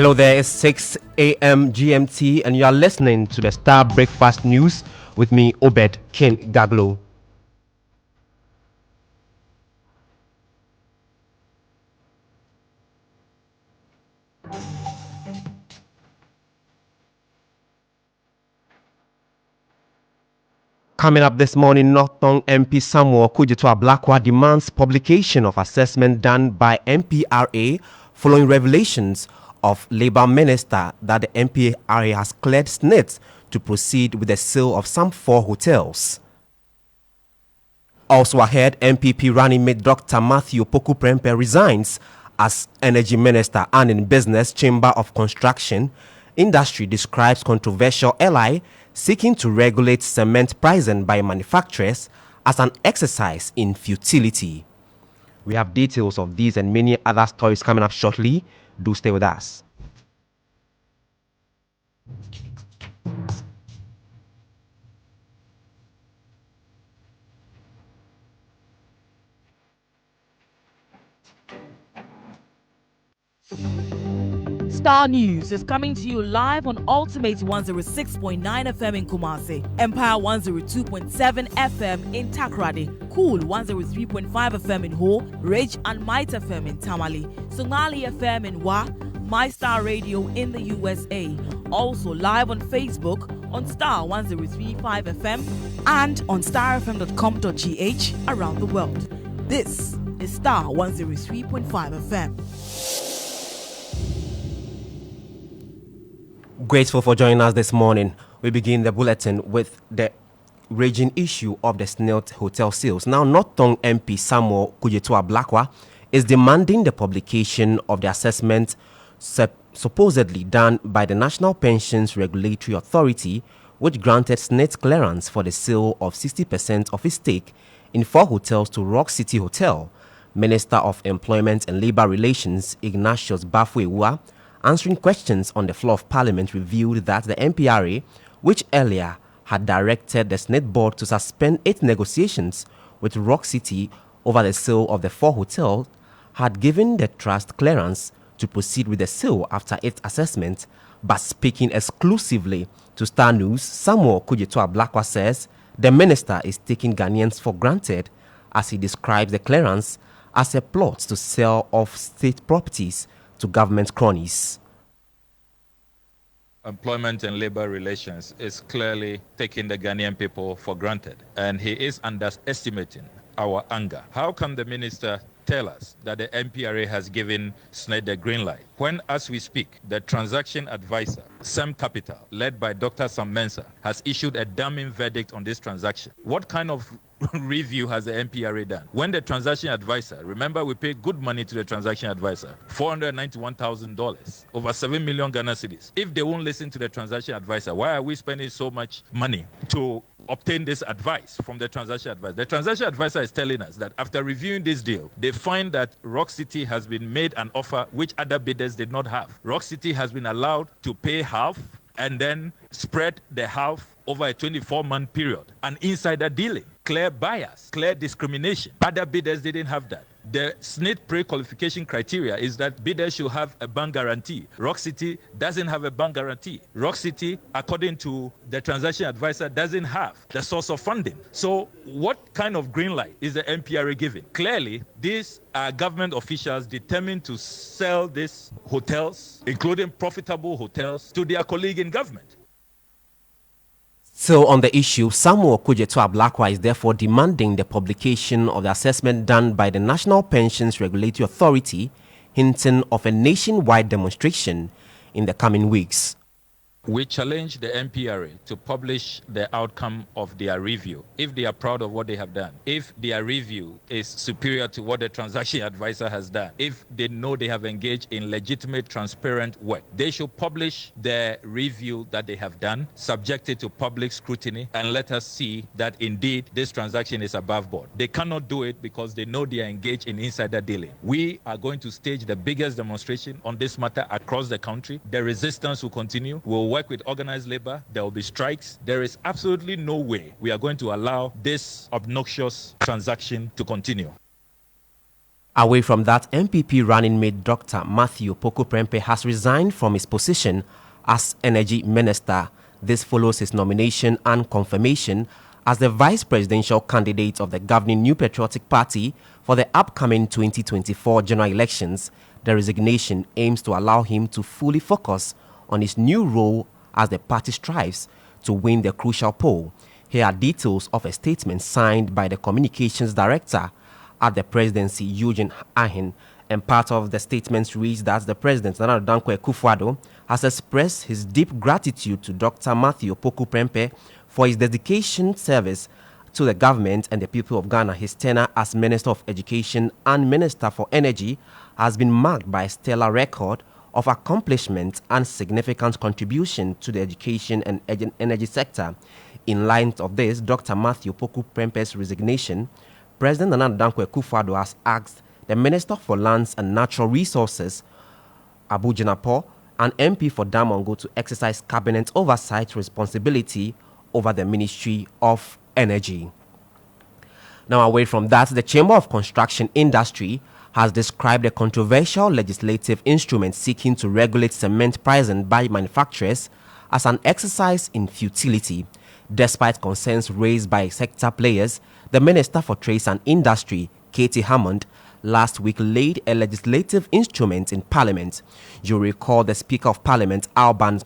Hello there, it's 6 a.m. GMT, and you are listening to the Starr Breakfast News with me, Obed Gaglo. Coming up this morning, Northern MP Samuel Kudjetwa Blakwa demands publication of assessment done by MPRA following revelations of Labour Minister that the MPRA has cleared SNIT to proceed with the sale of some 4 hotels. Also ahead, MPP running mate Dr. Matthew Poku Prempeh resigns as Energy Minister, and in Business Chamber of Construction Industry describes controversial ally seeking to regulate cement pricing by manufacturers as an exercise in futility. We have details of these and many other stories coming up shortly. Do stay with us. Starr News is coming to you live on Ultimate 106.9 FM in Kumasi, Empire 102.7 FM in Takrady, Cool 103.5 FM in Ho, Rage and Might FM in Tamale, Sonali FM in Wa, My Star Radio in the USA. Also live on Facebook on Starr 103.5 FM and on starfm.com.gh around the world. This is Starr 103.5 FM. Grateful for joining us this morning. We begin the bulletin with the raging issue of the SNIT hotel sales. Now, Northern MP Samuel Kudjetwa Blakwa is demanding the publication of the assessment supposedly done by the National Pensions Regulatory Authority, which granted SNIT clearance for the sale of 60% of its stake in 4 hotels to Rock City Hotel. Minister of Employment and Labour Relations Ignatius Bafuewa, answering questions on the floor of Parliament, revealed that the MPRA, which earlier had directed the SNIT board to suspend its negotiations with Rock City over the sale of the 4 hotels, had given the trust clearance to proceed with the sale after its assessment. But speaking exclusively to Star News, Samuel Kudjetwa Blakwa says the minister is taking Ghanaians for granted, as he describes the clearance as a plot to sell off state properties to government cronies. Employment and labor relations is clearly taking the Ghanaian people for granted, and he is underestimating our anger. How can the minister tell us that the MPRA has given SNIT the green light when, as we speak, the transaction advisor, Sem Capital, led by Dr. Sam Mensah, has issued a damning verdict on this transaction? What kind of review has the MPRA done? When the transaction advisor, remember we paid good money to the transaction advisor, $491,000, over 7 million Ghana cedis. If they won't listen to the transaction advisor, why are we spending so much money to obtain this advice from the transaction advisor? The transaction advisor is telling us that after reviewing this deal, they find that Rock City has been made an offer which other bidders did not have. Rock City has been allowed to pay half and then spread the half over a 24-month period. An insider dealing, clear bias, clear discrimination. Other bidders didn't have that. The SNIT pre-qualification criteria is that bidders should have a bank guarantee. Rock City doesn't have a bank guarantee. Rock City, according to the transaction advisor, doesn't have the source of funding. So what kind of green light is the MPRA giving? Clearly, these are government officials determined to sell these hotels, including profitable hotels, to their colleague in government. So on the issue, Samuel Kudjetwa Blakwa is therefore demanding the publication of the assessment done by the National Pensions Regulatory Authority, hinting of a nationwide demonstration in the coming weeks. We challenge the MPRA to publish the outcome of their review. If they are proud of what they have done, if their review is superior to what the transaction advisor has done, if they know they have engaged in legitimate, transparent work, they should publish the review that they have done, subject it to public scrutiny, and let us see that indeed this transaction is above board. They cannot do it because they know they are engaged in insider dealing. We are going to stage the biggest demonstration on this matter across the country. The resistance will continue. We'll work with organized labor. There will be strikes. There is absolutely no way we are going to allow this obnoxious transaction to continue. Away from that, MPP running mate Dr. Matthew Poku-Prempeh has resigned from his position as Energy Minister. This follows his nomination and confirmation as the vice presidential candidate of the governing New Patriotic Party for the upcoming 2024 general elections. The resignation aims to allow him to fully focus on his new role as the party strives to win the crucial poll. Here are details of a statement signed by the communications director at the presidency, Eugene Ahin, and part of the statement reads that the president, Nana Dankwa Akufo-Addo, has expressed his deep gratitude to Dr. Matthew Poku-Prempeh for his dedication service to the government and the people of Ghana. His tenure as Minister of Education and Minister for Energy has been marked by a stellar record of accomplishment and significant contribution to the education and energy sector. In light of this, Dr. Matthew Poku-Prempeh's resignation, President Nana Dankwa Akufo-Addo has asked the Minister for Lands and Natural Resources, Abu Jinapo, and MP for Damongo to exercise cabinet oversight responsibility over the Ministry of Energy. Now, away from that, the Chamber of Construction Industry has described a controversial legislative instrument seeking to regulate cement pricing by manufacturers as an exercise in futility. Despite concerns raised by sector players, the Minister for Trade and Industry, Katie Hammond, last week laid a legislative instrument in Parliament. You recall the Speaker of Parliament, Alban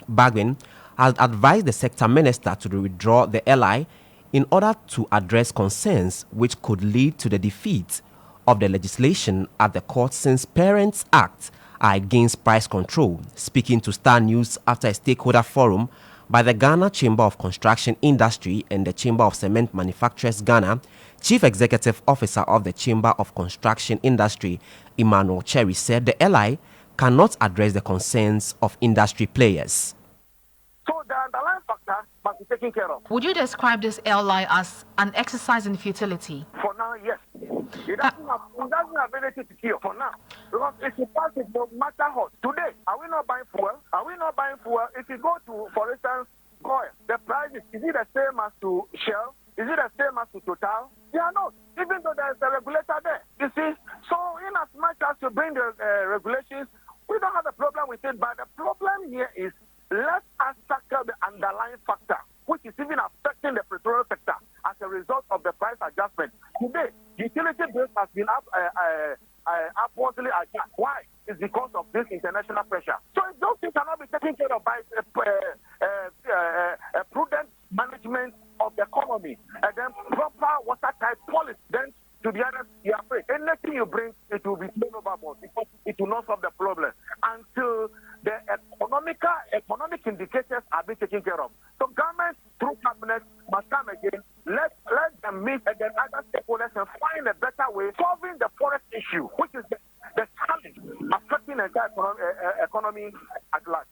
Bagbin, has advised the sector minister to withdraw the LI in order to address concerns which could lead to the defeat of the legislation at the court, since Parents Act are against price control. Speaking to Starr News after a stakeholder forum by the Ghana Chamber of Construction Industry and the Chamber of Cement Manufacturers Ghana, Chief Executive Officer of the Chamber of Construction Industry, Emmanuel Cherry, said the LI cannot address the concerns of industry players. So the underlying factor must be taken care of. Would you describe this LI as an exercise in futility? For now, yes. It doesn't have anything to kill for now. Because if you pass it, no matter what. Today, are we not buying fuel? Are we not buying fuel? If you go to, for instance, oil, the price is it the same as to Shell? Is it the same as to Total? They are not. Even though there is a regulator there. You see? So in as much as you bring the regulations, we don't have a problem with it. But the problem here is, let us tackle the underlying factor, which is even affecting the petroleum sector as a result of the price adjustment. Today, utility bills has been upwardly adjusted. Why? It's because of this international pressure. So if those things cannot be taken care of by a prudent management of the economy and then proper watertight policy, then to be honest, you are afraid. Anything you bring, it will be thrown overboard because it will not solve the problem until the economic indicators are being taken care of. So government through cabinet must come again. Let them meet and then other stakeholders and find a better way solving the forest issue, which is the challenge affecting the entire economy at large.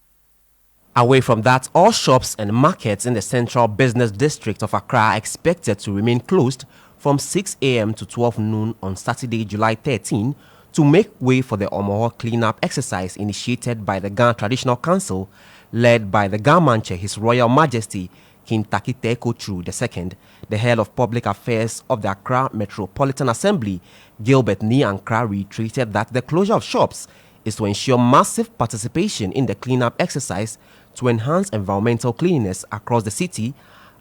Away from that, all shops and markets in the central business district of Accra are expected to remain closed from 6 a.m. to 12 noon on Saturday, July 13, to make way for the Omoho cleanup exercise initiated by the Ghana Traditional Council, led by the Gamanche, His Royal Majesty King Takite Kochu II. The head of public affairs of the Accra Metropolitan Assembly, Gilbert Niankra, reiterated that the closure of shops is to ensure massive participation in the cleanup exercise to enhance environmental cleanliness across the city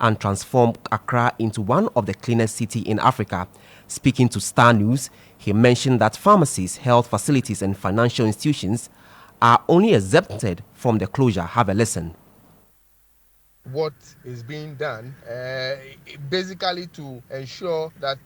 and transform Accra into one of the cleanest cities in Africa. Speaking to Starr News, he mentioned that pharmacies, health facilities and financial institutions are only exempted from the closure. Have a listen. What is being done basically to ensure that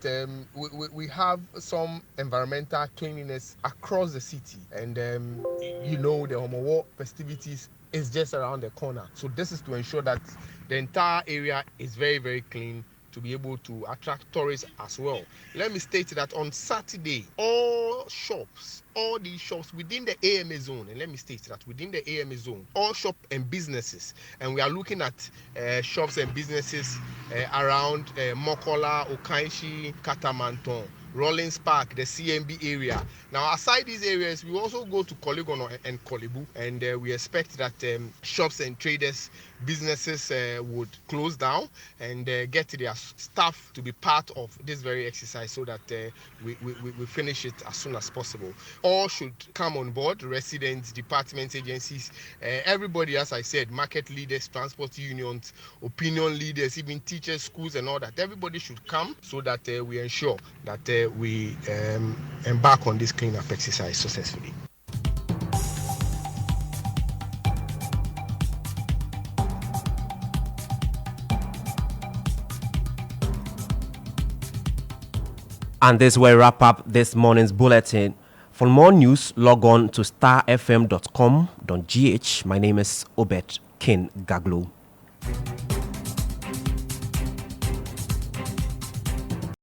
we have some environmental cleanliness across the city, and the Omowo festivities is just around the corner. So this is to ensure that the entire area is very, very clean, to be able to attract tourists as well. Let me state that on Saturday, all these shops within the AMA zone, and let me state that within the AMA zone, all shops and businesses, and we are looking at shops and businesses around Mokola, Okanshi, Katamanton, Rollins Park, the CMB area. Now, aside these areas, we also go to Koligono and Kolibu, and we expect that shops and traders, businesses would close down and get their staff to be part of this very exercise so that we finish it as soon as possible. All should come on board, residents, departments, agencies, everybody, as I said, market leaders, transport unions, opinion leaders, even teachers, schools and all that. Everybody should come so that we ensure that we embark on this cleanup exercise successfully. And this will wrap up this morning's bulletin. For more news, log on to starfm.com.gh. My name is Obed Gaglo.